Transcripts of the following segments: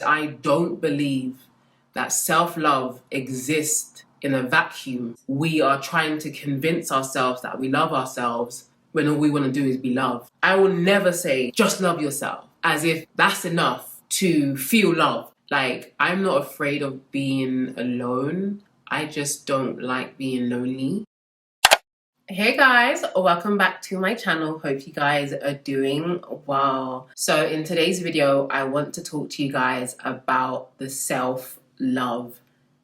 I don't believe that self-love exists in a vacuum. We are trying to convince ourselves that we love ourselves when all we want to do is be loved. I will never say just love yourself as if that's enough to feel love. Like, I'm not afraid of being alone. I just don't like being lonely. Hey guys, welcome back to my channel. Hope you guys are doing well. So in today's video, I want to talk to you guys about the self-love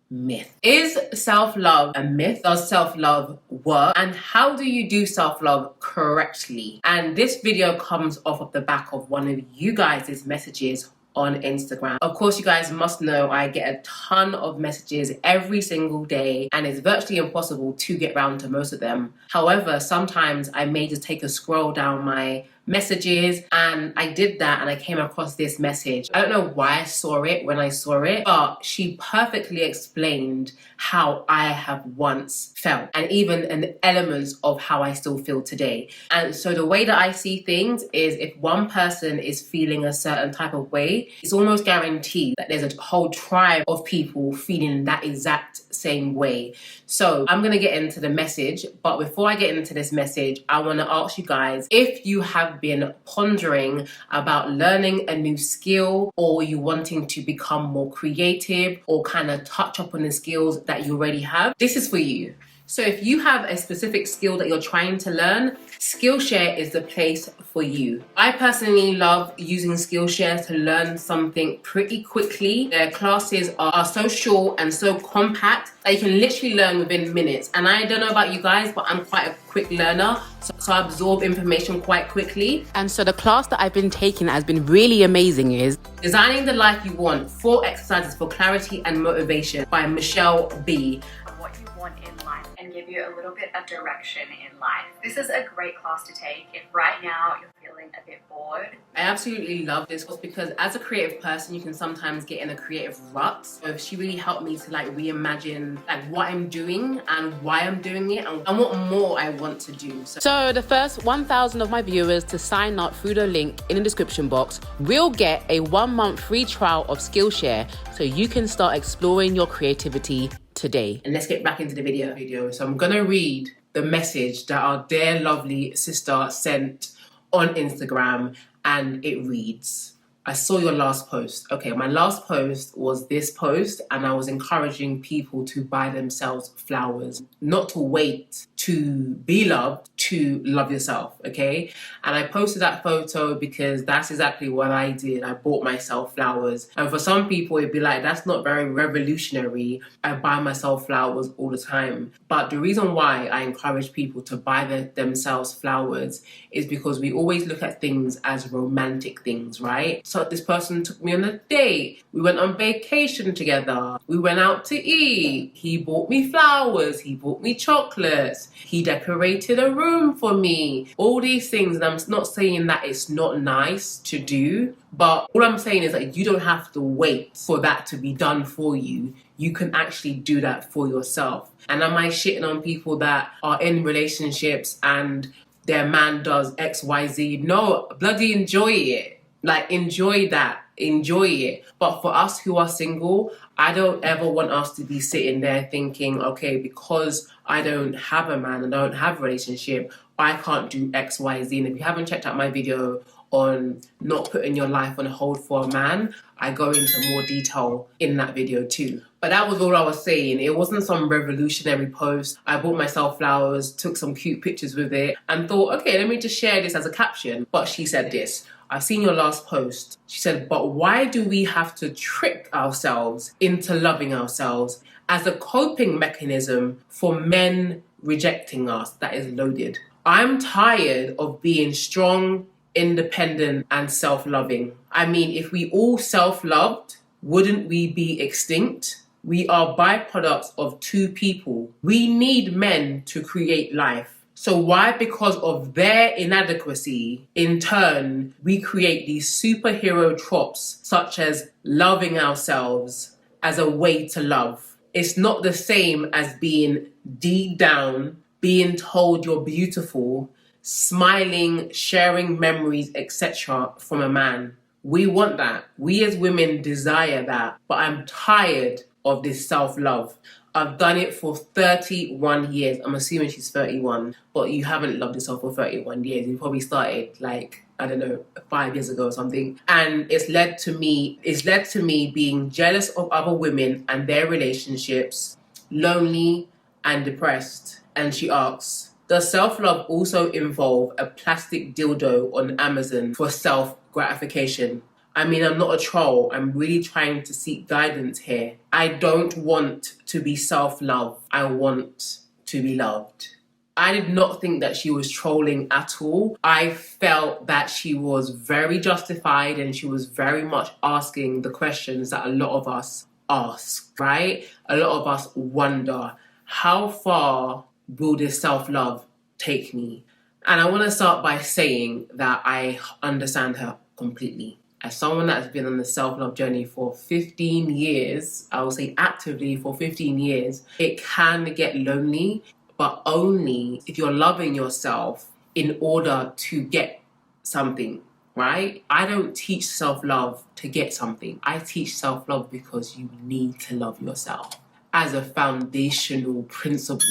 myth. Is self-love a myth? Does self-love work? And how do you do self-love correctly? And this video comes off of the back of one of you guys' messages on Instagram. Of course, you guys must know I get a ton of messages every single day and it's virtually impossible to get round to most of them. However, sometimes I may just take a scroll down my messages, and I did that and I came across this message. I don't know why I saw it when I saw it, but she perfectly explained how I have once felt and even an element of how I still feel today. And so the way that I see things is if one person is feeling a certain type of way, it's almost guaranteed that there's a whole tribe of people feeling that exact same way. So I'm gonna get into the message, but before I get into this message, I wanna ask you guys if you have been pondering about learning a new skill, or you wanting to become more creative or kind of touch up on the skills that you already have, this is for you. So if you have a specific skill that you're trying to learn, Skillshare is the place for you. I personally love using Skillshare to learn something pretty quickly. Their classes are so short and so compact that you can literally learn within minutes. And I don't know about you guys, but I'm quite a quick learner, so I absorb information quite quickly. And so the class that I've been taking that has been really amazing is Designing the Life You Want, 4 Exercises for Clarity and Motivation by Michelle B. What you want in life and give you a little bit of direction in life. This is a great class to take if right now you're feeling a bit bored. I absolutely love this course because as a creative person, you can sometimes get in a creative rut. So she really helped me to reimagine what I'm doing and why I'm doing it and what more I want to do. So the first 1,000 of my viewers to sign up through the link in the description box will get a 1-month free trial of Skillshare so you can start exploring your creativity today. And let's get back into the video. So I'm gonna read the message that our dear lovely sister sent on Instagram, and it reads, I saw your last post. Okay, my last post was this post, and I was encouraging people to buy themselves flowers, not to wait to be loved, to love yourself, okay? And I posted that photo because that's exactly what I did. I bought myself flowers. And for some people, it'd be like, that's not very revolutionary. I buy myself flowers all the time. But the reason why I encourage people to buy themselves flowers is because we always look at things as romantic things, right? So this person took me on a date. We went on vacation together. We went out to eat. He bought me flowers. He bought me chocolates. He decorated a room for me. All these things, and I'm not saying that it's not nice to do, but all I'm saying is that you don't have to wait for that to be done for you. You can actually do that for yourself. And am I shitting on people that are in relationships and their man does X, Y, Z? No, bloody enjoy it. Enjoy that. Enjoy it. But for us who are single, I don't ever want us to be sitting there thinking, okay, because I don't have a man and I don't have a relationship, I can't do X, Y, Z. And if you haven't checked out my video on not putting your life on hold for a man, I go into more detail in that video too. But that was all I was saying. It wasn't some revolutionary post. I bought myself flowers, took some cute pictures with it, and thought, okay, let me just share this as a caption. But she said this, I've seen your last post. She said, but why do we have to trick ourselves into loving ourselves as a coping mechanism for men rejecting us? That is loaded. I'm tired of being strong, independent, and self-loving. I mean, if we all self-loved, wouldn't we be extinct? We are byproducts of 2 people. We need men to create life. So why, because of their inadequacy, in turn, we create these superhero tropes such as loving ourselves as a way to love? It's not the same as being deep down, being told you're beautiful, smiling, sharing memories, etc. from a man. We want that. We as women desire that. But I'm tired of this self-love. I've done it for 31 years. I'm assuming she's 31, but you haven't loved yourself for 31 years. You probably started like, I don't know, 5 years ago or something. And it's led to me being jealous of other women and their relationships, lonely and depressed. And she asks, does self-love also involve a plastic dildo on Amazon for self-gratification? I mean, I'm not a troll. I'm really trying to seek guidance here. I don't want to be self-love. I want to be loved. I did not think that she was trolling at all. I felt that she was very justified and she was very much asking the questions that a lot of us ask, right? A lot of us wonder, how far will this self-love take me? And I want to start by saying that I understand her completely. As someone that's been on the self-love journey for 15 years, I will say actively for 15 years, it can get lonely, but only if you're loving yourself in order to get something, right? I don't teach self-love to get something. I teach self-love because you need to love yourself. As a foundational principle,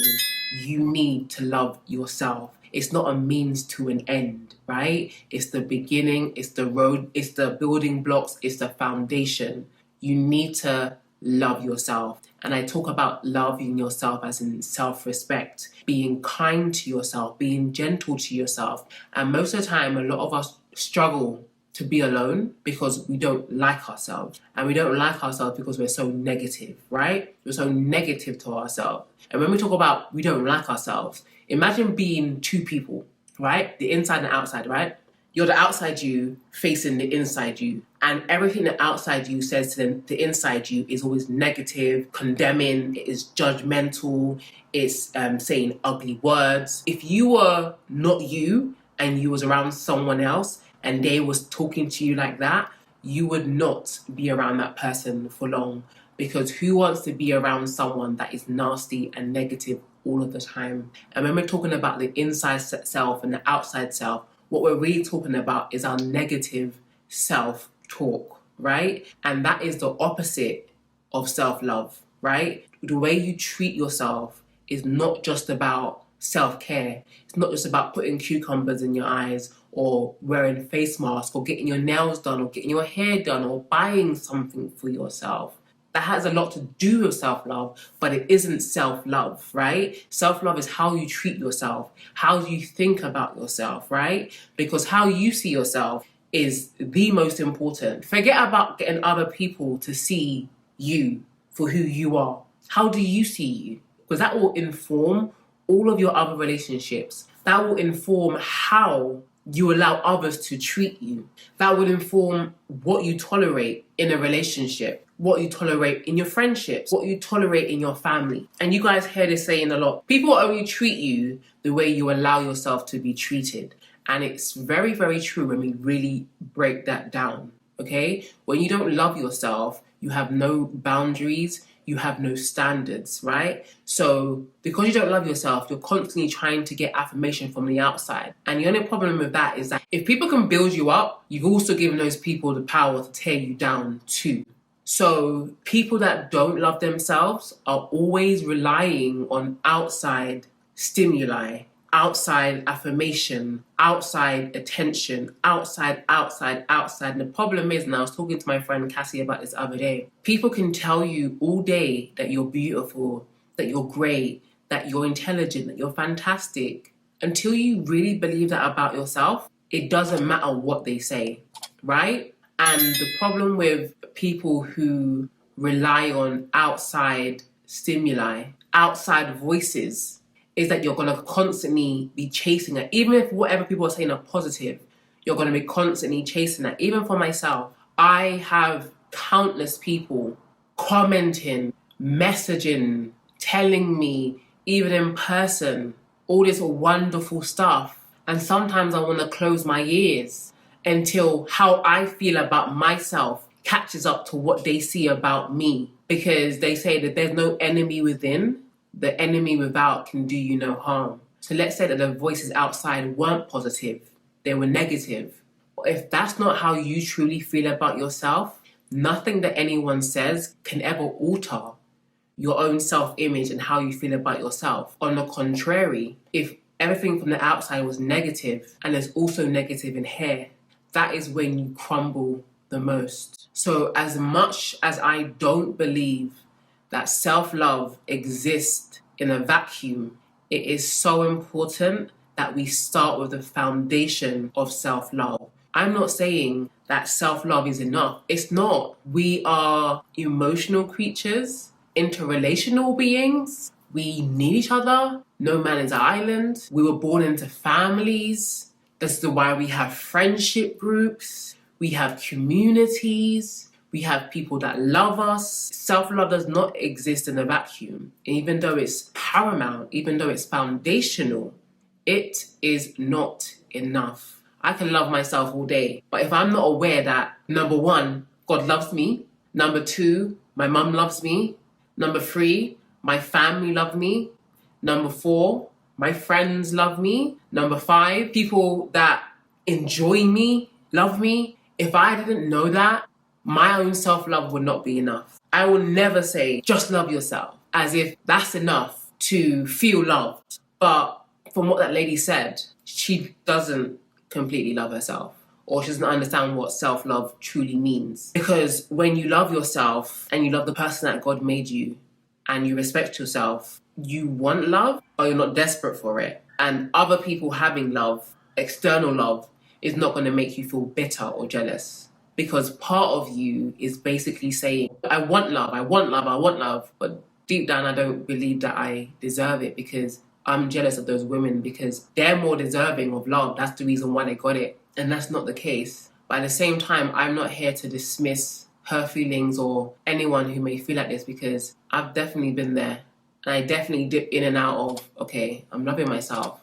you need to love yourself. It's not a means to an end, right? It's the beginning, it's the road, it's the building blocks, it's the foundation. You need to love yourself. And I talk about loving yourself as in self-respect, being kind to yourself, being gentle to yourself. And most of the time, a lot of us struggle to be alone because we don't like ourselves. And we don't like ourselves because we're so negative, right? We're so negative to ourselves. And when we talk about we don't like ourselves, imagine being two people, right? The inside and outside, right? You're the outside you facing the inside you. And everything the outside you says to the inside you is always negative, condemning, it is judgmental, it's saying ugly words. If you were not you and you was around someone else and they was talking to you like that, you would not be around that person for long. Because who wants to be around someone that is nasty and negative all of the time? And when we're talking about the inside self and the outside self, what we're really talking about is our negative self-talk, right? And that is the opposite of self-love, right? The way you treat yourself is not just about self-care. It's not just about putting cucumbers in your eyes or wearing face masks or getting your nails done or getting your hair done or buying something for yourself. That has a lot to do with self-love, but it isn't self-love, right? Self-love is how you treat yourself, how you think about yourself, right? Because how you see yourself is the most important. Forget about getting other people to see you for who you are. How do you see you? Because that will inform all of your other relationships. That will inform how you allow others to treat you. That will inform what you tolerate in a relationship, what you tolerate in your friendships, what you tolerate in your family. And you guys hear this saying a lot. People only treat you the way you allow yourself to be treated. And it's very, very true when we really break that down, okay? When you don't love yourself, you have no boundaries, you have no standards, right? So because you don't love yourself, you're constantly trying to get affirmation from the outside. And the only problem with that is that if people can build you up, you've also given those people the power to tear you down too. So people that don't love themselves are always relying on outside stimuli, outside affirmation, outside attention, outside. And the problem is, and I was talking to my friend Cassie about this the other day, people can tell you all day that you're beautiful, that you're great, that you're intelligent, that you're fantastic. Until you really believe that about yourself, it doesn't matter what they say, right? And the problem with people who rely on outside stimuli, outside voices, is that you're going to constantly be chasing it. Even if whatever people are saying are positive, you're going to be constantly chasing that. Even for myself, I have countless people commenting, messaging, telling me, even in person, all this wonderful stuff. And sometimes I want to close my ears until how I feel about myself catches up to what they see about me. Because they say that there's no enemy within, the enemy without can do you no harm. So let's say that the voices outside weren't positive, they were negative. If that's not how you truly feel about yourself, nothing that anyone says can ever alter your own self-image and how you feel about yourself. On the contrary, if everything from the outside was negative and there's also negative in here, that is when you crumble the most. So as much as I don't believe that self-love exists in a vacuum, it is so important that we start with the foundation of self-love. I'm not saying that self-love is enough. It's not. We are emotional creatures, interrelational beings. We need each other. No man is an island. We were born into families. This is why we have friendship groups. We have communities. We have people that love us. Self-love does not exist in a vacuum. And even though it's paramount, even though it's foundational, it is not enough. I can love myself all day, but if I'm not aware that, number one, God loves me, number two, my mum loves me, number three, my family love me, number four, my friends love me, number five, people that enjoy me love me, if I didn't know that, my own self-love would not be enough. I will never say, just love yourself, as if that's enough to feel loved. But from what that lady said, she doesn't completely love herself, or she doesn't understand what self-love truly means. Because when you love yourself and you love the person that God made you and you respect yourself, you want love, but you're not desperate for it. And other people having love, external love, is not going to make you feel bitter or jealous. Because part of you is basically saying, I want love, I want love, I want love, but deep down I don't believe that I deserve it because I'm jealous of those women because they're more deserving of love. That's the reason why they got it. And that's not the case. But at the same time, I'm not here to dismiss her feelings or anyone who may feel like this because I've definitely been there. And I definitely dip in and out of, okay, I'm loving myself.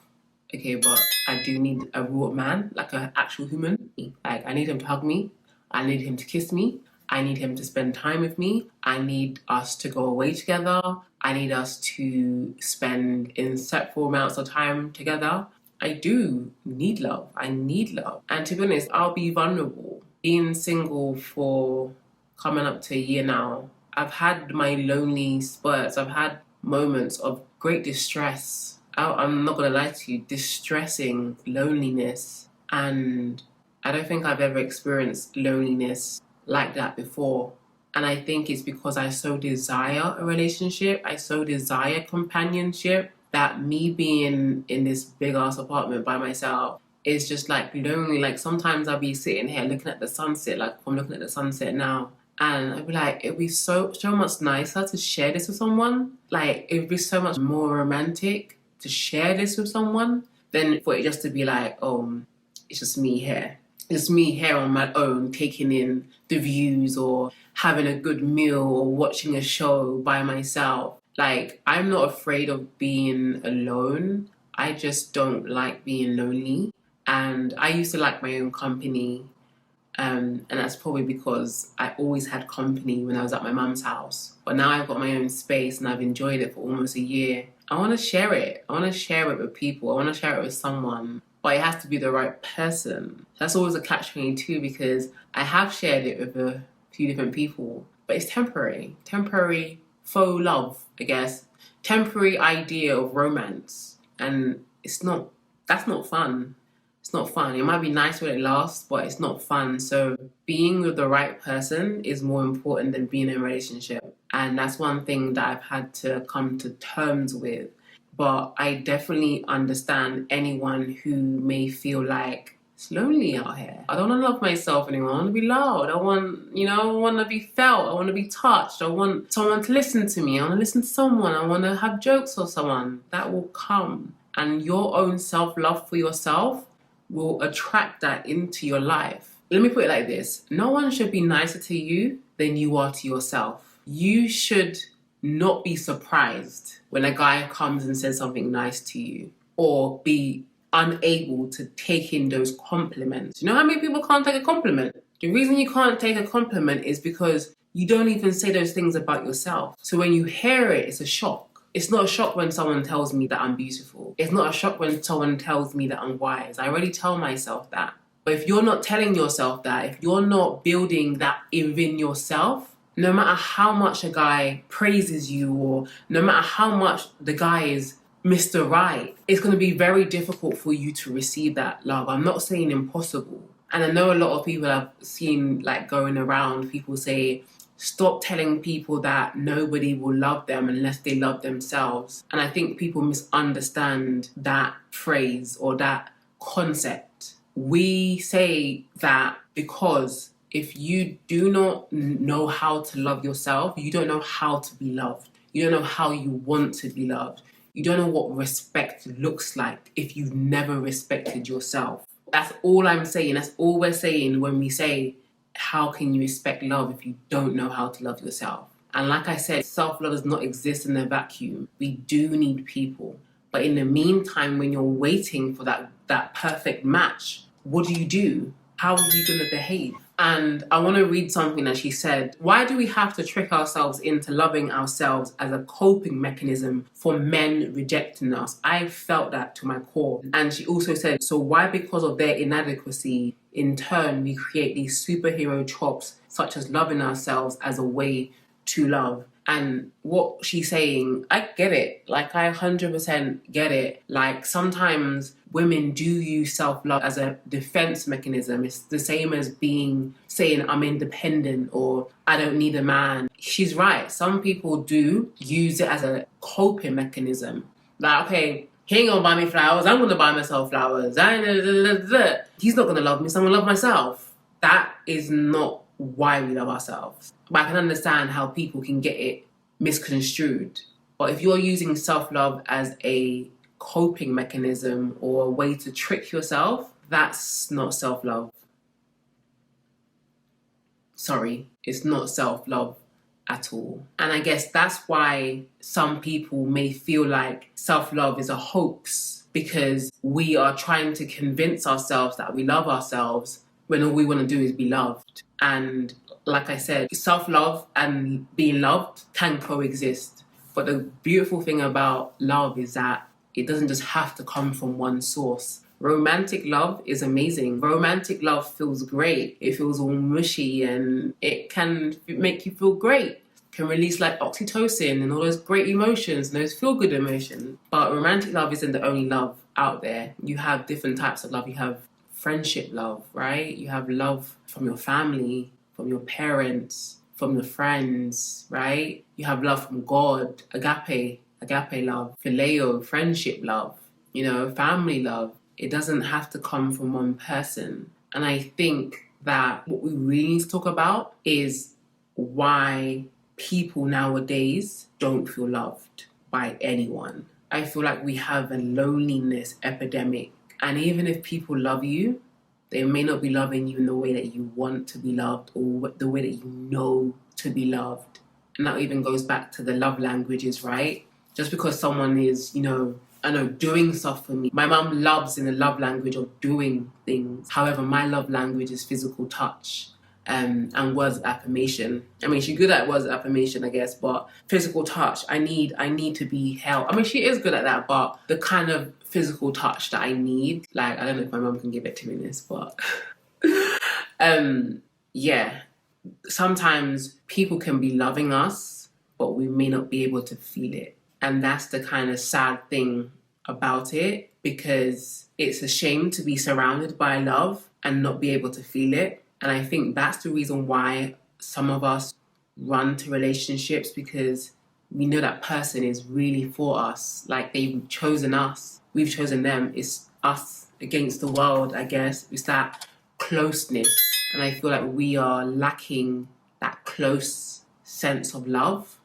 Okay, but I do need a real man, like an actual human. Like, I need him to hug me. I need him to kiss me. I need him to spend time with me. I need us to go away together. I need us to spend inseparable amounts of time together. I do need love. I need love. And to be honest, I'll be vulnerable. Being single for coming up to a year now, I've had my lonely spurts. I've had moments of great distress. I'm not going to lie to you, distressing loneliness. And I don't think I've ever experienced loneliness like that before. And I think it's because I so desire a relationship, I so desire companionship, that me being in this big ass apartment by myself is just like lonely. Like sometimes I'll be sitting here looking at the sunset, like I'm looking at the sunset now, and I'd be like, it'd be so much nicer to share this with someone. Like it'd be so much more romantic to share this with someone than for it just to be like, oh, it's just me here. It's me here on my own, taking in the views or having a good meal or watching a show by myself. Like, I'm not afraid of being alone. I just don't like being lonely. And I used to like my own company. And that's probably because I always had company when I was at my mum's house. But now I've got my own space and I've enjoyed it for almost a year. I want to share it. I want to share it with people. I want to share it with someone. But it has to be the right person. That's always a catch-22 because I have shared it with a few different people. But it's temporary. Temporary faux love, I guess. Temporary idea of romance. And that's not fun. It's not fun. It might be nice when it lasts, but it's not fun. So being with the right person is more important than being in a relationship. And that's one thing that I've had to come to terms with. But I definitely understand anyone who may feel like it's lonely out here. I don't want to love myself anymore. I want to be loved. I want to be felt. I want to be touched. I want someone to listen to me. I want to listen to someone. I want to have jokes with someone. That will come. And your own self-love for yourself will attract that into your life. Let me put it like this. No one should be nicer to you than you are to yourself. You should not be surprised when a guy comes and says something nice to you, or be unable to take in those compliments. You know how many people can't take a compliment? The reason you can't take a compliment is because you don't even say those things about yourself. So when you hear it, it's a shock. It's not a shock when someone tells me that I'm beautiful. It's not a shock when someone tells me that I'm wise. I already tell myself that. But if you're not telling yourself that, if you're not building that within yourself, no matter how much a guy praises you or no matter how much the guy is Mr. Right, it's going to be very difficult for you to receive that love. I'm not saying impossible. And I know a lot of people I've seen like going around, people say, stop telling people that nobody will love them unless they love themselves. And I think people misunderstand that phrase or that concept. We say that because if you do not know how to love yourself, you don't know how to be loved. You don't know how you want to be loved. You don't know what respect looks like if you've never respected yourself. That's all I'm saying. That's all we're saying when we say, how can you expect love if you don't know how to love yourself? And like I said, self-love does not exist in a vacuum. We do need people. But in the meantime, when you're waiting for that perfect match, what do? How are you going to behave? And I want to read something that she said. Why do we have to trick ourselves into loving ourselves as a coping mechanism for men rejecting us? I felt that to my core. And she also said, so why, because of their inadequacy, in turn, we create these superhero tropes such as loving ourselves as a way to love? And what she's saying, I get it. Like, I 100% get it. Like, sometimes women do use self-love as a defense mechanism. It's the same as saying I'm independent or I don't need a man. She's right. Some people do use it as a coping mechanism. Like, okay, he ain't gonna buy me flowers. I'm gonna buy myself flowers. He's not gonna love me, so I'm gonna love myself. That is not why we love ourselves. But I can understand how people can get it misconstrued. But if you're using self-love as a coping mechanism or a way to trick yourself, that's not self-love. Sorry, it's not self-love at all. And I guess that's why some people may feel like self-love is a hoax, because we are trying to convince ourselves that we love ourselves when all we want to do is be loved. And like I said, self-love and being loved can coexist. But the beautiful thing about love is that it doesn't just have to come from one source. Romantic love is amazing. Romantic love feels great. It feels all mushy and it can make you feel great. It can release like oxytocin and all those great emotions and those feel-good emotions. But romantic love isn't the only love out there. You have different types of love. You have friendship love, right? You have love from your family, from your parents, from your friends, right? You have love from God, agape love, phileo, friendship love, family love. It doesn't have to come from one person. And I think that what we really need to talk about is why people nowadays don't feel loved by anyone. I feel like we have a loneliness epidemic. And even if people love you, they may not be loving you in the way that you want to be loved or the way that you know to be loved. And that even goes back to the love languages, right? Just because someone is, doing stuff for me. My mum loves in the love language of doing things. However, my love language is physical touch and words of affirmation. I mean, she's good at words of affirmation, I guess, but physical touch, I need to be held. I mean, she is good at that, but the kind of physical touch that I need, like, I don't know if my mum can give it to me in this, but yeah. Sometimes people can be loving us, but we may not be able to feel it. And that's the kind of sad thing about it, because it's a shame to be surrounded by love and not be able to feel it. And I think that's the reason why some of us run to relationships, because we know that person is really for us. Like, they've chosen us. We've chosen them. It's us against the world, I guess. It's that closeness. And I feel like we are lacking that close sense of love.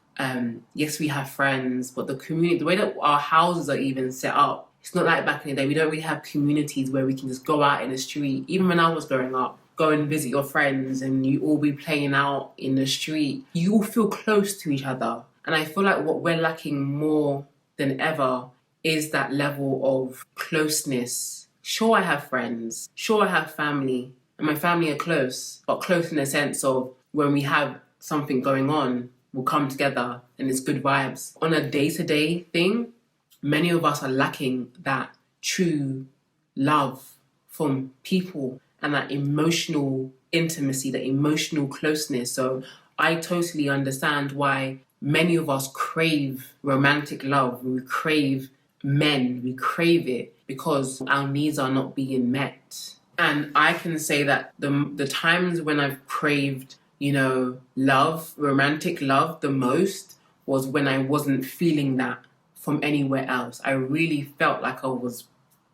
Yes, we have friends, but the community, the way that our houses are even set up, it's not like back in the day. We don't really have communities where we can just go out in the street. Even when I was growing up, go and visit your friends and you all be playing out in the street. You all feel close to each other. And I feel like what we're lacking more than ever is that level of closeness. Sure, I have friends. Sure, I have family. And my family are close, but close in the sense of when we have something going on, we'll come together and it's good vibes. On a day-to-day thing, many of us are lacking that true love from people. and that emotional intimacy, that emotional closeness. So I totally understand why many of us crave romantic love. We crave men, we crave it because our needs are not being met. And I can say that the times when I've craved, love, romantic love the most was when I wasn't feeling that from anywhere else. I really felt like I was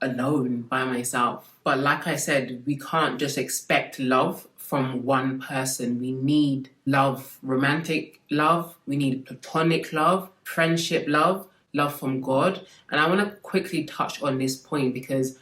alone by myself. But like I said, we can't just expect love from one person. We need love, romantic love, we need platonic love, friendship love, love from God. And I want to quickly touch on this point because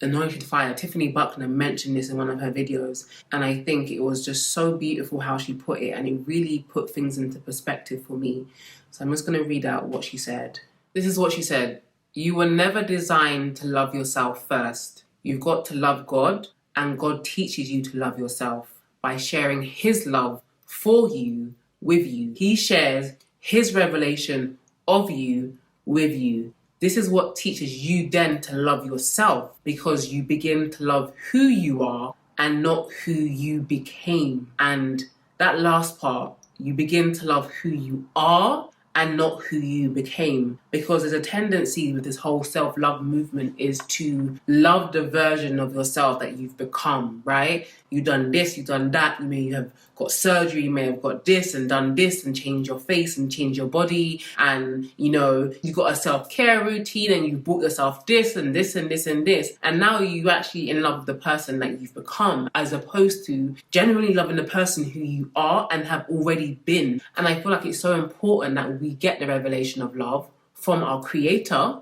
Anointed Fire, Tiffany Buckner mentioned this in one of her videos, and I think it was just so beautiful how she put it, and it really put things into perspective for me. So I'm just going to read out what she said. This is what she said. You were never designed to love yourself first. You've got to love God, and God teaches you to love yourself by sharing His love for you, with you. He shares His revelation of you with you. This is what teaches you then to love yourself, because you begin to love who you are and not who you became. And that last part, you begin to love who you are and not who you became, because there's a tendency with this whole self-love movement is to love the version of yourself that you've become, right? You've done this, you've done that, you may have got surgery, you may have got this and done this and changed your face and changed your body, and you've got a self-care routine and you've bought yourself this and this and this and this, and now you actually in love with the person that you've become, as opposed to genuinely loving the person who you are and have already been. And I feel like it's so important that we get the revelation of love from our Creator,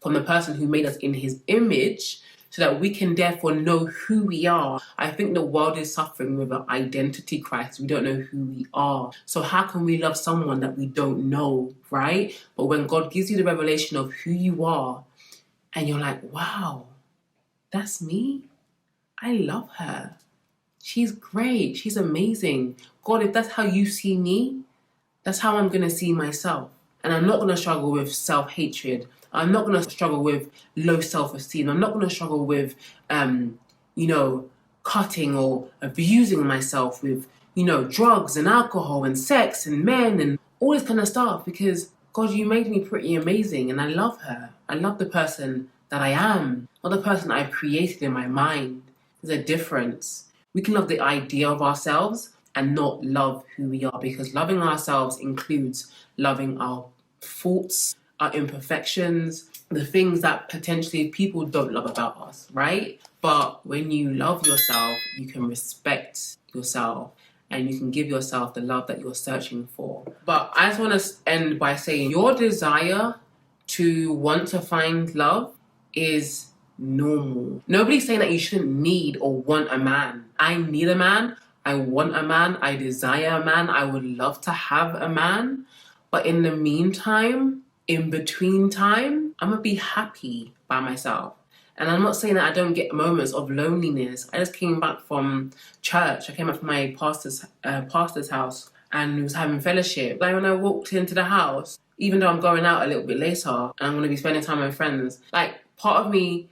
from the person who made us in His image, so that we can therefore know who we are. I think the world is suffering with an identity crisis. We don't know who we are. So how can we love someone that we don't know, right? But when God gives you the revelation of who you are, and you're like, wow, that's me? I love her. She's great. She's amazing. God, if that's how you see me, that's how I'm going to see myself. And I'm not going to struggle with self-hatred. I'm not going to struggle with low self-esteem. I'm not going to struggle with, cutting or abusing myself with, drugs and alcohol and sex and men and all this kind of stuff, because God, you made me pretty amazing and I love her. I love the person that I am, not the person I've created in my mind. There's a difference. We can love the idea of ourselves and not love who we are, because loving ourselves includes loving our faults, our imperfections, the things that potentially people don't love about us, right? But when you love yourself, you can respect yourself and you can give yourself the love that you're searching for. But I just want to end by saying your desire to want to find love is normal. Nobody's saying that you shouldn't need or want a man. I need a man. I want a man. I desire a man. I would love to have a man. But in the meantime, in between time, I'm going to be happy by myself. And I'm not saying that I don't get moments of loneliness. I just came back from church. I came back from my pastor's house and was having fellowship. Like when I walked into the house, even though I'm going out a little bit later and I'm going to be spending time with friends, like part of me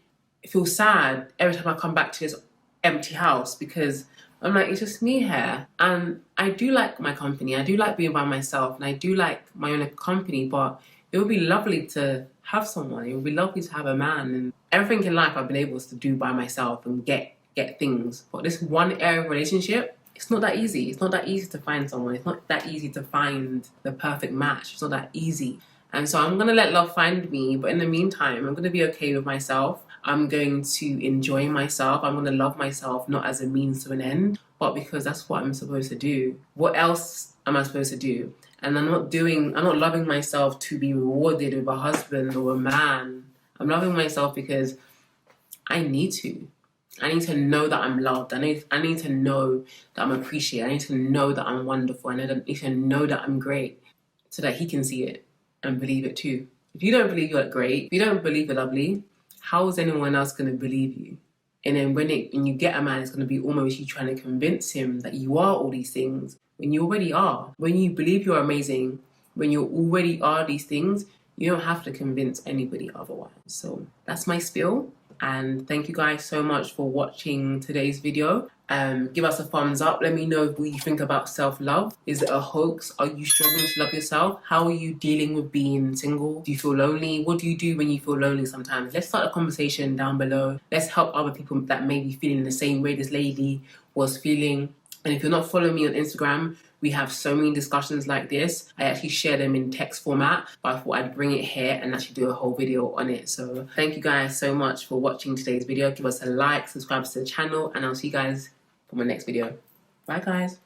feels sad every time I come back to this empty house, because I'm like, it's just me here. And I do like my company. I do like being by myself and I do like my own company, but it would be lovely to have someone. It would be lovely to have a man. And everything in life I've been able to do by myself and get things. But this one area of relationship, it's not that easy. It's not that easy to find someone. It's not that easy to find the perfect match. It's not that easy. And so I'm going to let love find me. But in the meantime, I'm going to be okay with myself. I'm going to enjoy myself. I'm going to love myself, not as a means to an end, but because that's what I'm supposed to do. What else am I supposed to do? And I'm not loving myself to be rewarded with a husband or a man. I'm loving myself because I need to. I need to know that I'm loved. I need to know that I'm appreciated. I need to know that I'm wonderful. I need to know that I'm great, so that he can see it and believe it too. If you don't believe you're great, if you don't believe you're lovely, how is anyone else going to believe you? And then when you get a man, it's going to be almost you trying to convince him that you are all these things when you already are. When you believe you're amazing, when you already are these things, you don't have to convince anybody otherwise. So that's my spiel. And thank you guys so much for watching today's video. Give us a thumbs up. Let me know what you think about self-love. Is it a hoax? Are you struggling to love yourself? How are you dealing with being single? Do you feel lonely? What do you do when you feel lonely sometimes? Let's start a conversation down below. Let's help other people that may be feeling the same way this lady was feeling. And if you're not following me on Instagram, we have so many discussions like this. I actually share them in text format, but I thought I'd bring it here and actually do a whole video on it. So thank you guys so much for watching today's video. Give us a like, subscribe to the channel, and I'll see you guys for my next video. Bye guys.